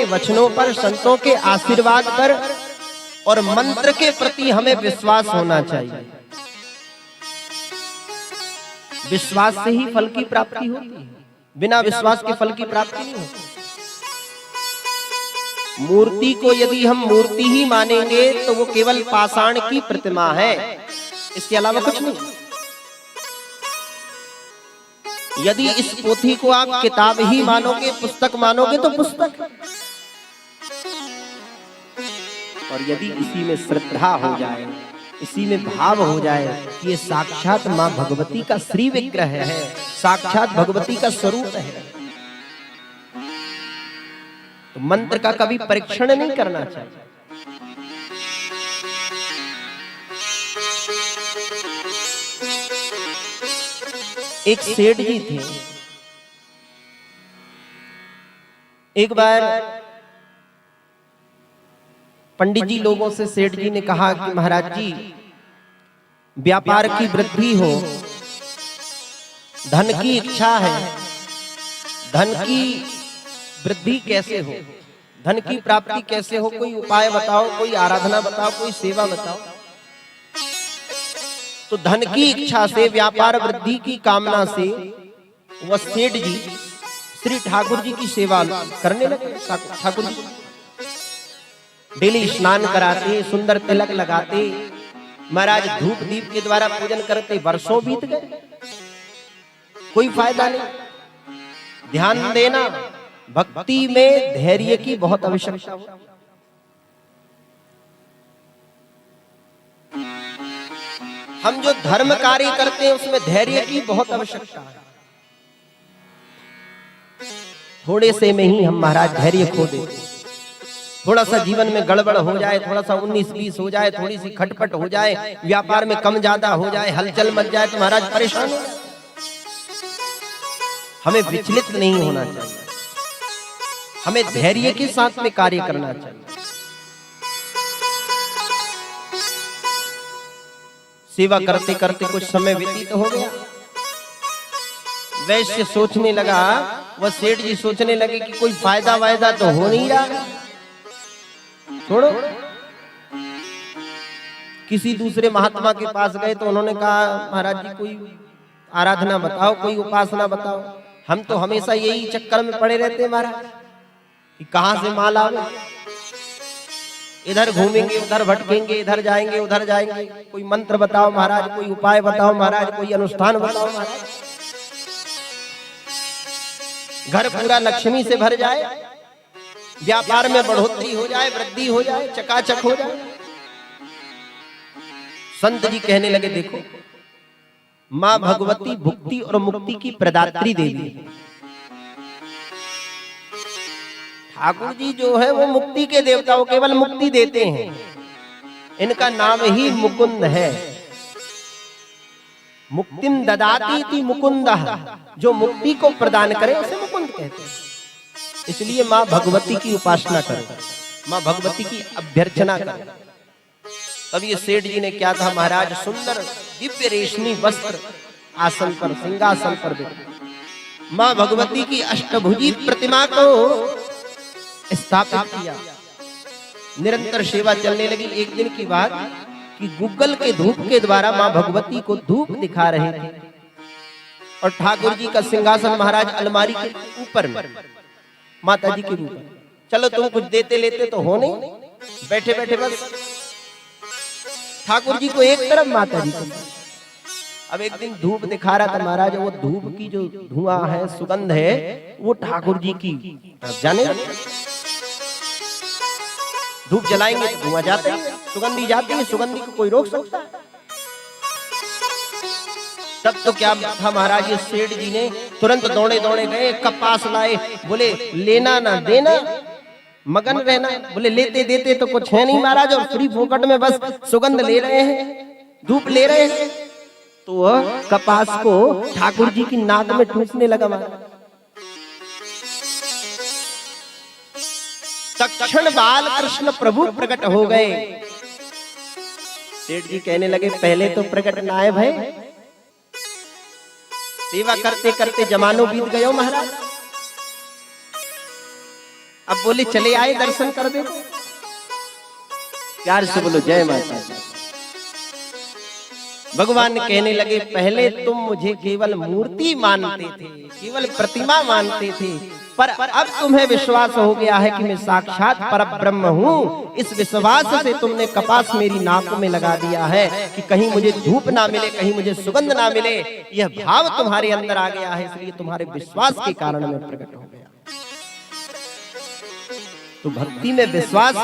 के वचनों पर, संतों के आशीर्वाद पर और मंत्र के प्रति हमें विश्वास होना चाहिए। विश्वास से ही फल की प्राप्ति होती है, बिना विश्वास के फल की प्राप्ति नहीं होती। मूर्ति को यदि हम मूर्ति ही मानेंगे तो वो केवल पाषाण की प्रतिमा है, इसके अलावा कुछ नहीं। यदि इस पोथी को आप किताब ही मानोगे, पुस्तक मानोगे तो पुस्तक, और यदि इसी में श्रद्धा हो जाए, इसी में भाव हो जाए कि ये साक्षात मां भगवती का श्री विग्रह है, साक्षात भगवती का स्वरूप है, तो मंत्र का कभी परीक्षण नहीं करना चाहिए। एक सेठ जी थे, एक बार पंडित जी लोगों से सेठ जी ने कहा कि महाराज जी, व्यापार की वृद्धि हो, धन की इच्छा है, धन की वृद्धि कैसे हो, धन की प्राप्ति कैसे हो, कोई उपाय बताओ, कोई आराधना बताओ, कोई सेवा बताओ। तो धन की इच्छा से, व्यापार वृद्धि की कामना से वह सेठ जी श्री ठाकुर जी की सेवा करने लगे। ठाकुर जी डेली स्नान कराते, सुंदर तिलक लगाते, महाराज धूप दीप के द्वारा पूजन करते, वर्षों बीत गए, कोई फायदा नहीं। ध्यान देना, भक्ति में धैर्य की बहुत आवश्यकता है। हम जो धर्म कार्य करते हैं उसमें धैर्य की बहुत आवश्यकता है। थोड़े से में ही हम महाराज धैर्य खो देते, थोड़ा सा जीवन में गड़बड़ हो जाए, थोड़ा सा 19-20 हो जाए, थोड़ी सी खटपट हो जाए, व्यापार में कम ज्यादा हो जाए, हलचल मच जाए तो महाराज परेशान हो जाए। हमें विचलित नहीं होना चाहिए, हमें धैर्य के साथ में कार्य करना चाहिए। सेवा करते करते कुछ समय व्यतीत हो गया, वैश्य सोचने लगा, वह सेठ जी सोचने लगे कि कोई फायदा वायदा तो हो नहीं रहा, छोड़ो। किसी दूसरे महात्मा के पास गए तो उन्होंने कहा, महाराज जी कोई आराधना बताओ, कोई उपासना बताओ, हम तो हमेशा यही चक्कर में पड़े रहते हैं महाराज कि कहां से माल आवे, इधर घूमेंगे, उधर भटकेंगे, इधर जाएंगे, उधर जाएंगे, कोई मंत्र बताओ महाराज, कोई उपाय बताओ महाराज, कोई अनुष्ठान बताओ महाराज, घर पूरा लक्ष्मी से भर जाए, व्यापार में बढ़ोतरी हो जाए, वृद्धि हो जाए, चकाचक हो जाए। संत जी कहने लगे, देखो मां भगवती भुक्ति और मुक्ति की प्रदात्री देवी है। ठाकुर जी जो है वो मुक्ति के देवता, वो केवल मुक्ति देते हैं, इनका नाम ही मुकुंद है। मुक्तिम ददाति इति मुकुंदः, जो मुक्ति को प्रदान करे उसे मुकुंद कहते हैं। इसलिए मां भगवती की उपासना करो, मां भगवती की अभ्यर्चना करो। तब ये सेठ जी ने क्या था महाराज, सुंदर दिव्य रेशमी वस्त्र आसन पर, सिंहासन पर बैठे मां भगवती की अष्टभुजी प्रतिमा को स्थापित किया। निरंतर सेवा चलने लगी। एक दिन की बात कि गूगल के धूप के द्वारा मां भगवती को धूप दिखा रहे थे और ठाकुर जी का सिंहासन महाराज अलमारी के ऊपर में माता जी के रूप में। चलो तुम कुछ देते लेते तो हो नहीं, बैठे बैठे बस ठाकुर जी को एक तरफ, माता जी को। अब एक दिन धूप दिखा रहा था महाराज, वो धूप की जो धुआं है, सुगंध है, वो ठाकुर जी की जाने, धूप जलाएंगे तो धुआं जाते है, सुगंधी जाती है, सुगंधी को कोई रोक सकता है? तब तो क्या था महाराज, ये सेठ जी ने तुरंत दौड़े दौड़े गए, कपास लाए, बोले लेना ना देना, मगन रहना। बोले लेते देते तो कुछ है नहीं महाराज, और फ्री फोकट में बस सुगंध ले रहे हैं, धूप ले रहे हैं। तो वह कपास को ठाकुर जी की नाक में ठूसने लगा महाराज। तक्षण बाल कृष्ण प्रभु प्रकट हो गए। सेठ जी कहने लगे, पहले तो प्रकट नायब है, सेवा करते करते जमानों बीत गयो महाराज, अब बोले चले आए दर्शन कर दे। प्यार से बोलो जय माता दी। भगवान कहने लगे पहले तुम मुझे केवल मूर्ति मानते थे, केवल प्रतिमा मानते थे, पर अब तुम्हें विश्वास हो गया है कि मैं साक्षात परब्रह्म हूँ। इस विश्वास से तुमने कपास मेरी नाक में लगा दिया है कि कहीं मुझे धूप ना मिले, कहीं मुझे सुगंध ना मिले। यह भाव तुम्हारे अंदर आ गया है, इसलिए तुम्हारे विश्वास के कारण मैं प्रकट हो गया। तो भक्ति में विश्वास